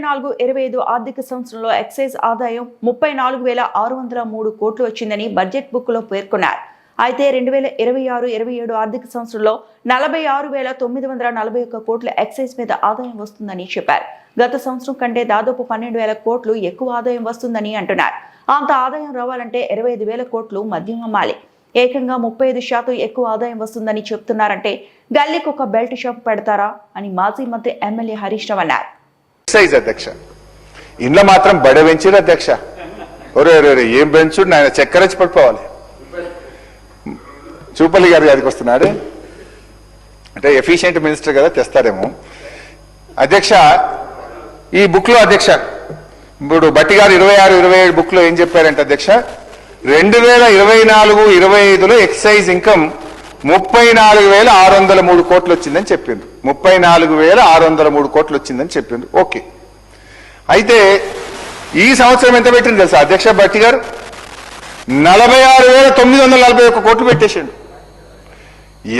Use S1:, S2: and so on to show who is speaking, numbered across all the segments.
S1: 24-25 ఆర్థిక సంవత్సరంలో ఎక్సైజ్ ఆదాయం 34,603 కోట్లు వచ్చిందని బడ్జెట్ బుక్ లో పేర్కొన్నారు. అయితే 2026-27 ఆర్థిక సంవత్సరంలో 46,941 కోట్ల ఎక్సైజ్ మీద ఆదాయం వస్తుందని చెప్పారు. గత సంవత్సరం కంటే దాదాపు 12,000 కోట్లు ఎక్కువ ఆదాయం వస్తుందని అంటున్నారు. అంత ఆదాయం రావాలంటే 25,000 కోట్లు మద్యం అమ్మాలి. ఏకంగా 35% ఎక్కువ ఆదాయం వస్తుందని చెప్తున్నారంటే గల్లీకి ఒక బెల్ట్ షాప్ పెడతారా అని మాజీ మంత్రి ఎమ్మెల్యే హరీష్ రావు అన్నారు.
S2: అధ్యక్ష ఇంట్లో మాత్రం బడ పెంచారు అధ్యక్ష. ఏం పెంచుడు ఆయన చక్కెరచ్చి పడిపోవాలి. చూపల్లి గారు అదికి వస్తున్నాడు అంటే ఎఫిషియెంట్ మినిస్టర్ కదా తెస్తారేమో. అధ్యక్ష ఈ బుక్ లో అధ్యక్ష ఇప్పుడు బట్టి గారు 26-27 బుక్ లో ఏం చెప్పారంటే అధ్యక్ష 2024-25లో ఎక్సైజ్ ఇన్కమ్ 34,603 కోట్లు వచ్చిందని చెప్పిండ్రు. 34,603 కోట్లు వచ్చిందని చెప్పిండ్రు. ఓకే, అయితే ఈ సంవత్సరం ఎంత పెట్టింది తెలుసా అధ్యక్ష? బట్టి గారు 46,941 కోట్లు పెట్టేసిండు.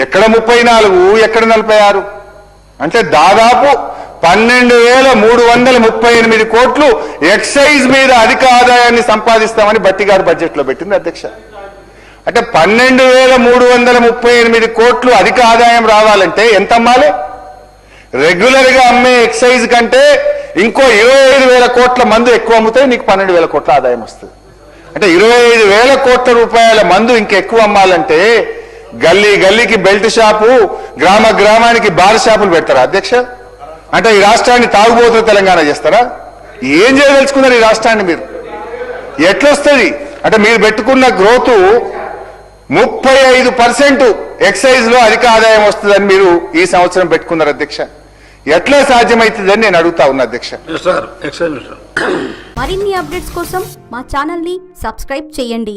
S2: ఎక్కడ 34 ఎక్కడ 46 అంటే దాదాపు 12,338 కోట్లు ఎక్సైజ్ మీద అధిక ఆదాయాన్ని సంపాదిస్తామని బట్టి గారు బడ్జెట్ లో పెట్టింది అధ్యక్ష. అంటే 12,338 కోట్లు అధిక ఆదాయం రావాలంటే ఎంత అమ్మాలి? రెగ్యులర్ గా అమ్మే ఎక్సైజ్ కంటే ఇంకో 25,000 కోట్ల మందు ఎక్కువ అమ్మితే నీకు 12,000 కోట్ల ఆదాయం వస్తుంది. అంటే 25,000 కోట్ల రూపాయల మందు ఇంకెక్కువ అమ్మాలంటే గల్లీ గల్లీకి బెల్ట్ షాపు, గ్రామ గ్రామానికి బార్ షాపులు పెడతారా అధ్యక్ష? అంటే ఈ రాష్ట్రాన్ని తాగుబోతున్న తెలంగాణ చేస్తారా? ఏం చేయదలుచుకున్నారు ఈ రాష్ట్రాన్ని మీరు? ఎట్లొస్తుంది అంటే మీరు పెట్టుకున్న గ్రోత్ 35% ఎక్సైజ్ లో అధిక ఆదాయం వస్తుందని మీరు ఈ సంవత్సరం పెట్టుకున్నారు అధ్యక్ష. ఎట్లా సాధ్యమవుతుందని నేను అడుగుతా ఉన్నా అధ్యక్ష.
S3: మరిన్ని అప్డేట్స్ కోసం మా ఛానల్ ని సబ్స్క్రైబ్ చేయండి.